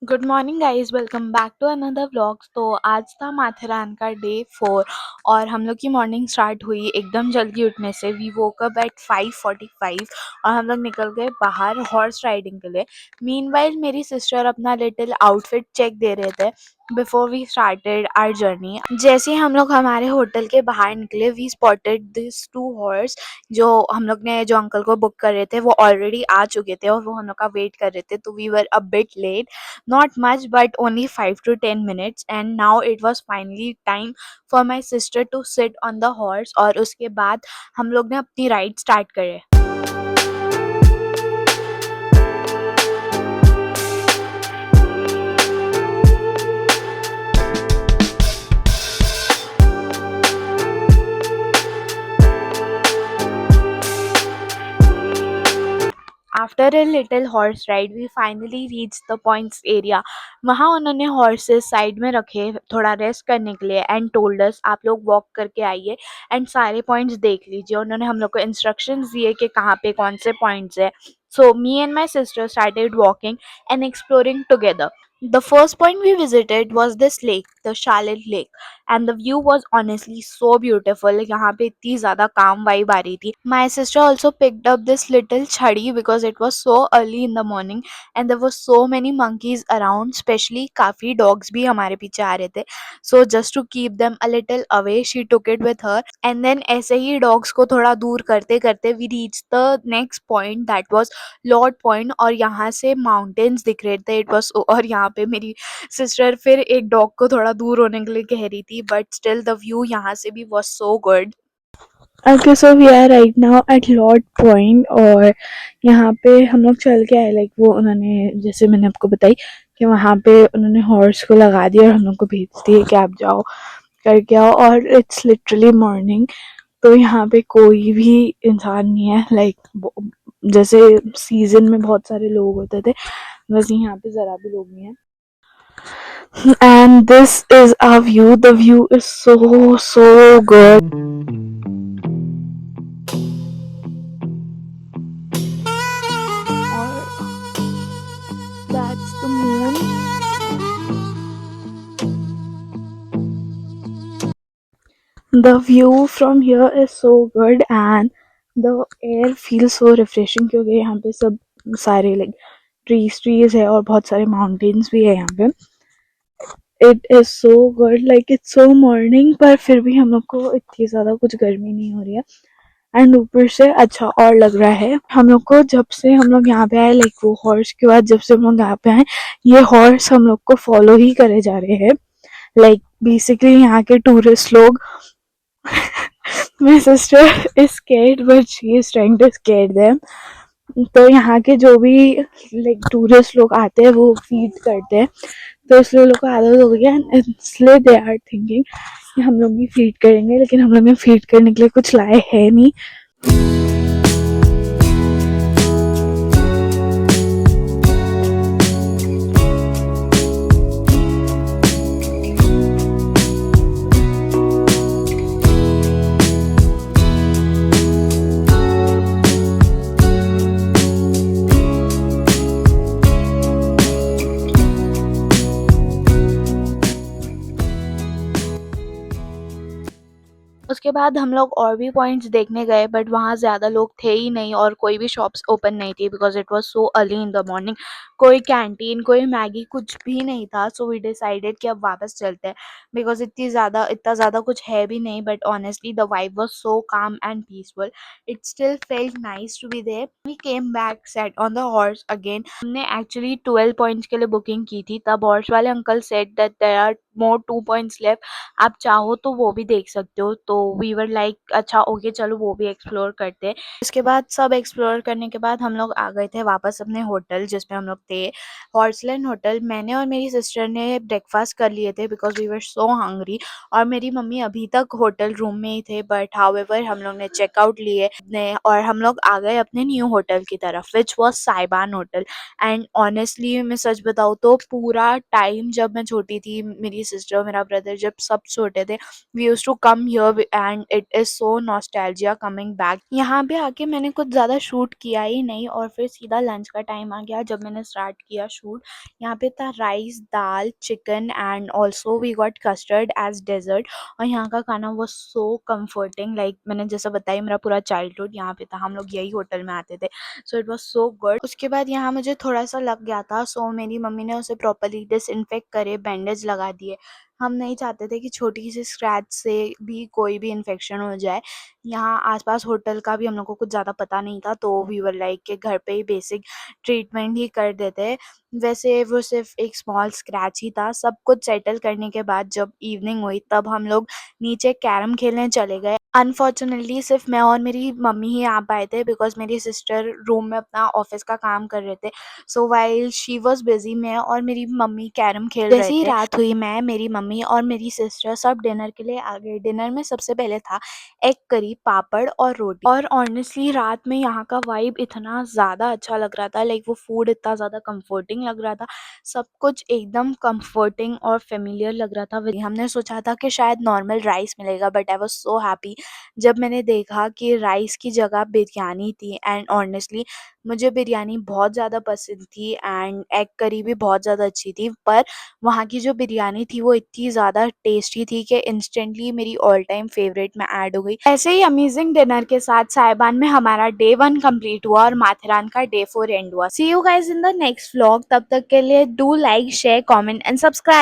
Good morning guys, welcome back to another vlogs. तो आज था माथेरान का डे 4 और हम लोग की मॉर्निंग स्टार्ट हुई एकदम जल्दी उठने से। वी वोक अप एट 5:45 और हम लोग निकल गए बाहर हॉर्स राइडिंग के लिए। मीनवाइल मेरी सिस्टर अपना लिटिल आउटफिट चेक दे रहे थे before we started our journey. जैसे ही हम लोग हमारे होटल के बाहर निकले, we spotted this two horse. जो हम लोग ने जो अंकल को बुक कर रहे थे वो ऑलरेडी आ चुके थे और वो हम लोग का वेट कर रहे थे, तो we were a bit late. Not much, but only 5 to 10 minutes. And now it was finally time for my sister to sit on the horse और उसके बाद हम लोग ने अपनी राइड स्टार्ट करे। After a little horse ride we finally reached the points area। वहाँ उन्होंने horses साइड में रखे थोड़ा रेस्ट करने के लिए एंड टोल्ड अस आप लोग वॉक करके आइए एंड सारे पॉइंट्स देख लीजिए। उन्होंने हम लोग को इंस्ट्रक्शंस दिए कि कहाँ पे कौन से पॉइंट्स है। So me and my sister started walking and exploring together. The first point we visited was this lake, the Charlotte Lake, and the view was honestly so beautiful। यहाँ पे इतनी ज़्यादा calm vibe आ रही थी। My sister also picked up this little chhadi because it was so early in the morning and there were so many monkeys around, especially काफ़ी dogs भी हमारे पीछे आ रहे थे। So just to keep them a little away, she took it with her and then ऐसे ही dogs को थोड़ा दूर करते करते we reached the next point that was Lord Point और यहाँ से माउंटेन्स दिख रहे थे। इट वाज और यहाँ पे मेरी सिस्टर फिर एक डॉग को थोड़ा दूर होने के लिए कह रही थी, बट स्टिल द व्यू यहाँ से भी was so good. Okay, so we are right now at Lord Point और यहाँ पे हम लोग चल के आए। लाइक वो उन्होंने, जैसे मैंने आपको बताई कि वहाँ पे उन्होंने हॉर्स को लगा दिया और हम लोग को भेज दिए कि आप जाओ करके आओ। और इट्स लिटरली मॉर्निंग, तो यहाँ पे कोई भी इंसान नहीं है। लाइक जैसे सीजन में बहुत सारे लोग होते थे, वैसे यहाँ पे ज़रा भी लोग नहीं है। And this is our view, the view is so so good. और that's the moon. The view from here is so good and the air feels so refreshing क्योंकि यहाँ पे सब सारे लाइक ट्रीज है और बहुत सारे माउंटेन्स भी है यहाँ पे। It is so good, like it's so morning, पर फिर भी हम लोग को इतनी ज़्यादा कुछ गर्मी नहीं हो रही है। एंड ऊपर से अच्छा और लग रहा है हम लोग को जब से हम लोग यहाँ पे आए। लाइक वो हॉर्स के बाद जब से हम लोग यहाँ पे आए, ये हॉर्स हम लोग को फॉलो ही करे जा रहे हैं। लाइक बेसिकली यहाँ के टूरिस्ट लोग My sister is scared but she is trying to scare them। तो यहाँ के जो भी लाइक टूरिस्ट लोग आते हैं वो फीड करते हैं, तो इसलिए लोग को आदत हो गया है, इसलिए दे आर थिंकिंग कि हम लोग भी फीड करेंगे, लेकिन हम लोग ने फीड करने के लिए कुछ लाए है नहीं। उसके बाद हम लोग और भी पॉइंट्स देखने गए, बट वहाँ ज़्यादा लोग थे ही नहीं और कोई भी शॉप्स ओपन नहीं थी because it was so early in the morning. कोई कैंटीन, कोई मैगी, कुछ भी नहीं था। सो वी डिसाइडेड कि अब वापस चलते हैं बिकॉज इतना ज़्यादा कुछ है भी नहीं। But honestly the vibe was so calm and peaceful. It still felt nice to be there. We came back, sat on the horse again. हमने एक्चुअली 12 पॉइंट्स के लिए बुकिंग की थी, तब हॉर्स वाले uncle said that there are more 2 points left, आप चाहो तो वो भी देख सकते हो। तो वी वर लाइक अच्छा ओके चलो वो भी एक्सप्लोर करते हैं। इसके बाद सब एक्सप्लोर करने के बाद हम लोग आ गए थे वापस अपने होटल जिसमें हम लोग थे, हॉर्सलैंड होटल। मैंने और मेरी सिस्टर ने ब्रेकफास्ट कर लिए थे because we were so hungry और मेरी मम्मी अभी तक होटल रूम में ही थे। बट हाउएवर हम लोग ने चेकआउट लिए और हम लोग आ गए अपने न्यू होटल की तरफ which was Saiban hotel. And honestly मैं सच बताऊँ तो पूरा टाइम जब मैं छोटी थी, मेरी सिस्टर और मेरा ब्रदर जब सब छोटे थे, we used to come here and it is so nostalgia coming back. यहाँ पे आके मैंने कुछ ज़्यादा शूट किया ही नहीं और फिर सीधा लंच का टाइम आ गया जब मैंने स्टार्ट किया शूट। यहाँ पे था rice, dal, chicken and also we got custard as dessert. और यहाँ का खाना वाज़ सो कम्फर्टिंग, लाइक मैंने जैसा बताया मेरा पूरा चाइल्डहुड यहाँ पे था, हम लोग यही होटल में आते थे, so it was so good. उसके बाद यहाँ मुझे थोड़ा-सा लग गया था, सो मेरी मम्मी ने उसे प्रॉपर्ली डिसइंफेक्ट करे, बैंडेज लगा दिए। हम नहीं चाहते थे कि छोटी सी स्क्रैच से भी कोई भी इन्फेक्शन हो जाए। यहाँ आस-पास होटल का भी हम लोग को कुछ ज़्यादा पता नहीं था, तो वी वर लाइक कि घर पे ही बेसिक ट्रीटमेंट ही कर देते हैं। वैसे वो सिर्फ़ एक स्मॉल स्क्रैच ही था। सब कुछ सेटल करने के बाद जब इवनिंग हुई तब हम लोग नीचे कैरम खेलने चले गए। अनफॉर्च्युनेटली सिर्फ़ मैं और मेरी मम्मी ही आ पाए थे बिकॉज़ मेरी सिस्टर रूम में अपना ऑफ़िस का काम कर रहे थे। सो व्हाइल शी वाज़ बिज़ी, मैं और मेरी मम्मी कैरम खेल जैसे रहे ही थे। रात हुई, मैं, मेरी मम्मी और मेरी सिस्टर सब डिनर के लिए आ गए। डिनर में सबसे पहले था एग करी, पापड़ और रोटी। और ऑनेस्टली रात में यहाँ का वाइब इतना ज़्यादा अच्छा लग रहा था, लाइक वो फूड इतना ज़्यादा कंफर्टिंग लग रहा था, सब कुछ एकदम कंफर्टिंग और फ़ेमिलियर लग रहा था। वही हमने सोचा था कि शायद नॉर्मल राइस मिलेगा, but I was so happy जब मैंने देखा कि राइस की जगह बिरयानी थी। एंड ऑनेस्टली मुझे बिरयानी बहुत ज़्यादा पसंद थी एंड एग करी भी बहुत ज़्यादा अच्छी थी, पर वहाँ की जो बिरयानी थी वो इतनी ज़्यादा टेस्टी थी कि इंस्टेंटली मेरी ऑल टाइम फेवरेट में ऐड हो गई। ऐसे ही अमेजिंग डिनर के साथ साहिबान में हमारा डे 1 कंप्लीट हुआ और माथेरान का डे 4 एंड हुआ। See you guys in the next vlog, तब तक के लिए do like, share, comment and subscribe.